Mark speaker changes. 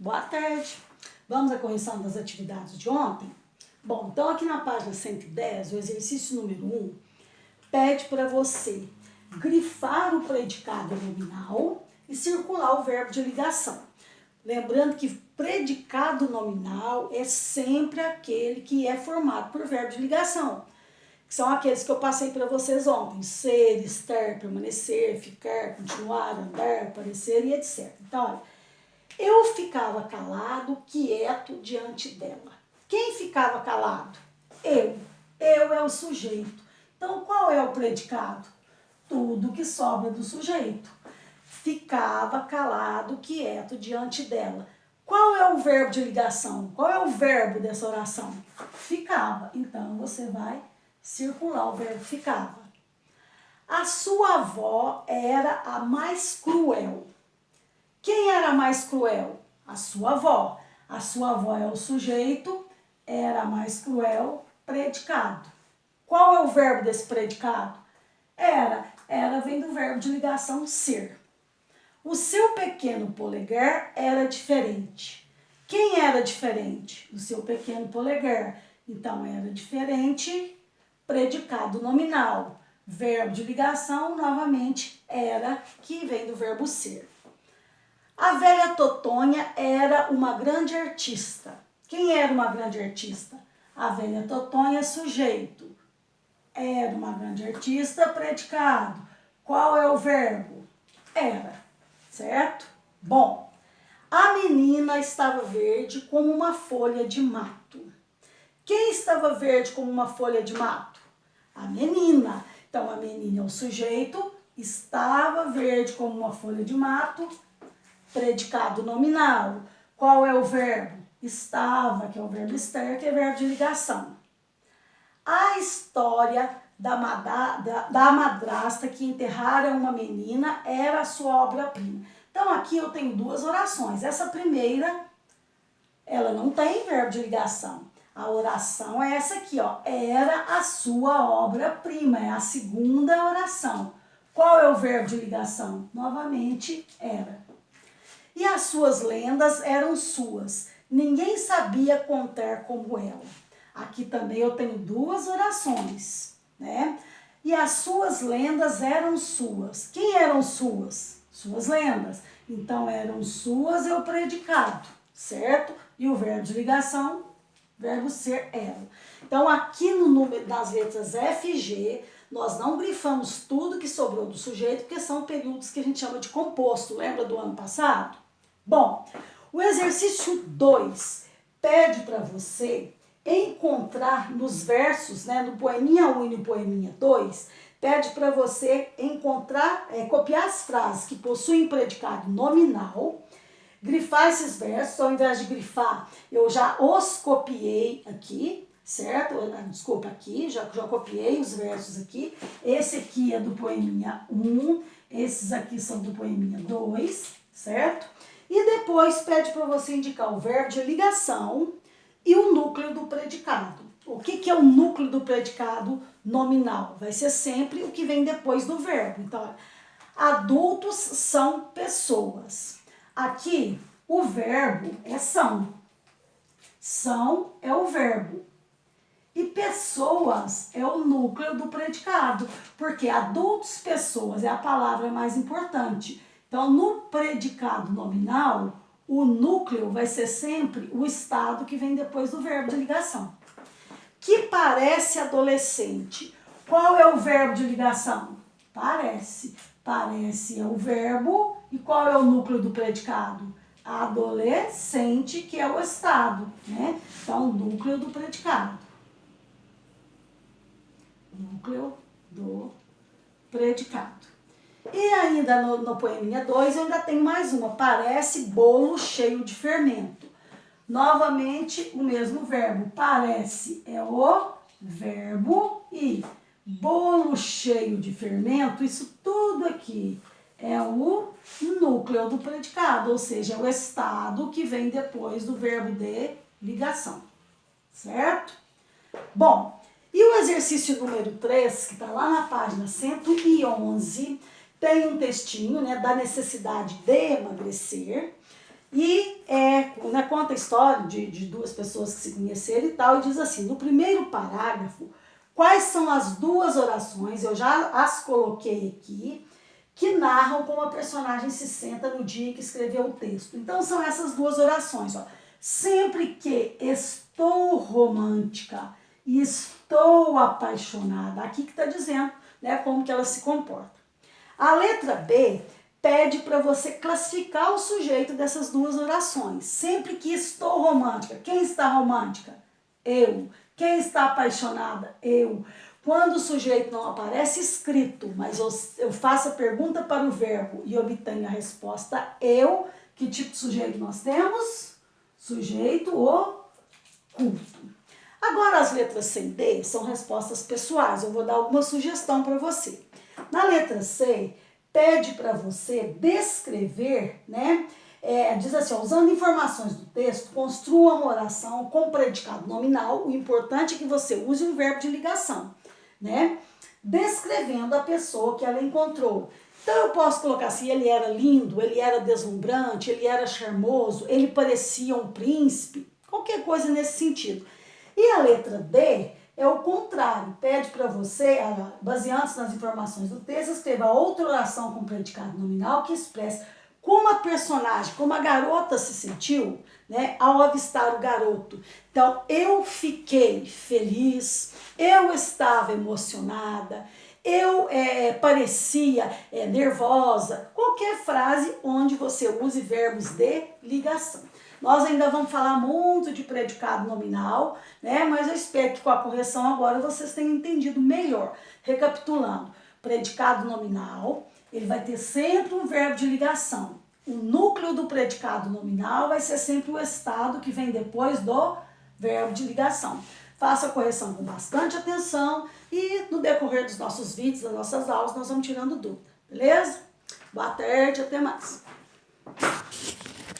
Speaker 1: Boa tarde. Vamos à correção das atividades de ontem? Bom, então aqui na página 110, o exercício número 1, pede para você grifar o predicado nominal e circular o verbo de ligação. Lembrando que predicado nominal é sempre aquele que é formado por verbo de ligação. Que são aqueles que eu passei para vocês ontem. Ser, estar, permanecer, ficar, continuar, andar, parecer e etc. Então, olha, eu ficava calado, quieto diante dela. Quem ficava calado? Eu. Eu é o sujeito. Então, qual é o predicado? Tudo que sobra do sujeito. Ficava calado, quieto diante dela. Qual é o verbo de ligação? Qual é o verbo dessa oração? Ficava. Então, você vai circular o verbo ficava. A sua avó era a mais cruel. Quem era a mais cruel? A sua avó. A sua avó é o sujeito, era a mais cruel, predicado. Qual é o verbo desse predicado? Era. Era vem do verbo de ligação ser. O seu pequeno polegar era diferente. Quem era diferente? O seu pequeno polegar. Então, era diferente, predicado nominal. Verbo de ligação, novamente, era, que vem do verbo ser. A velha Totonha era uma grande artista. Quem era uma grande artista? A velha Totonha é sujeito. Era uma grande artista, predicado. Qual é o verbo? Era, certo? Bom, a menina estava verde como uma folha de mato. Quem estava verde como uma folha de mato? A menina. Então, a menina é o sujeito, estava verde como uma folha de mato, predicado nominal. Qual é o verbo? Estava, que é o verbo estar, que é verbo de ligação. A história da madrasta que enterrara uma menina era a sua obra-prima. Então, aqui eu tenho duas orações. Essa primeira, ela não tem verbo de ligação. A oração é essa aqui, ó. Era a sua obra-prima. É a segunda oração. Qual é o verbo de ligação? Novamente, era. E as suas lendas eram suas. Ninguém sabia contar como ela. Aqui também eu tenho duas orações, né? E as suas lendas eram suas. Quem eram suas? Suas lendas. Então, eram suas é o predicado, certo? E o verbo de ligação, verbo ser, era. Então, aqui no número das letras F e G, nós não grifamos tudo que sobrou do sujeito, porque são períodos que a gente chama de composto. Lembra do ano passado? Bom, o exercício 2 pede para você encontrar nos versos, né, no poeminha 1 e no poeminha 2, pede para você encontrar, copiar as frases que possuem predicado nominal, grifar esses versos. Ao invés de grifar, eu já os copiei aqui, certo? Desculpa, aqui, já copiei os versos aqui. Esse aqui é do poeminha 1, esses aqui são do poeminha 2, certo? E depois pede para você indicar o verbo de ligação e o núcleo do predicado. O que é o núcleo do predicado nominal? Vai ser sempre o que vem depois do verbo. Então, adultos são pessoas. Aqui, o verbo é são. São é o verbo. E pessoas é o núcleo do predicado. Porque adultos, pessoas é a palavra mais importante. Então, no predicado nominal, o núcleo vai ser sempre o estado que vem depois do verbo de ligação. Que parece adolescente. Qual é o verbo de ligação? Parece. Parece é o verbo. E qual é o núcleo do predicado? Adolescente, que é o estado, né? Então, núcleo do predicado. Núcleo do predicado. E ainda no poeminha 2, eu ainda tenho mais uma. Parece bolo cheio de fermento. Novamente, o mesmo verbo. Parece é o verbo e bolo cheio de fermento, isso tudo aqui é o núcleo do predicado, ou seja, é o estado que vem depois do verbo de ligação, certo? Bom, e o exercício número 3, que está lá na página 111, tem um textinho, né, da necessidade de emagrecer. E conta a história de duas pessoas que se conheceram e tal, e diz assim, no primeiro parágrafo, quais são as duas orações, eu já as coloquei aqui, que narram como a personagem se senta no dia que escreveu o texto. Então são essas duas orações, ó. Sempre que estou romântica e estou apaixonada, aqui que está dizendo, né, como que ela se comporta. A letra B pede para você classificar o sujeito dessas duas orações. Sempre que estou romântica, quem está romântica? Eu. Quem está apaixonada? Eu. Quando o sujeito não aparece escrito, mas eu faço a pergunta para o verbo e obtenho a resposta eu, que tipo de sujeito nós temos? Sujeito oculto. Agora as letras C e D são respostas pessoais. Eu vou dar alguma sugestão para você. Na letra C, pede para você descrever, né? Diz assim, ó, usando informações do texto, construa uma oração com predicado nominal. O importante é que você use um verbo de ligação, né? Descrevendo a pessoa que ela encontrou. Então eu posso colocar assim, ele era lindo, ele era deslumbrante, ele era charmoso, ele parecia um príncipe, qualquer coisa nesse sentido. E a letra D é o contrário, pede para você, baseando-se nas informações do texto, escreva outra oração com predicado nominal que expresse como a personagem, como a garota se sentiu, né, ao avistar o garoto. Então, eu fiquei feliz, eu estava emocionada, eu parecia nervosa. Qualquer frase onde você use verbos de ligação. Nós ainda vamos falar muito de predicado nominal, né? Mas eu espero que com a correção agora vocês tenham entendido melhor. Recapitulando, predicado nominal, ele vai ter sempre um verbo de ligação. O núcleo do predicado nominal vai ser sempre o estado que vem depois do verbo de ligação. Faça a correção com bastante atenção e no decorrer dos nossos vídeos, das nossas aulas, nós vamos tirando dúvida, beleza? Boa tarde, até mais.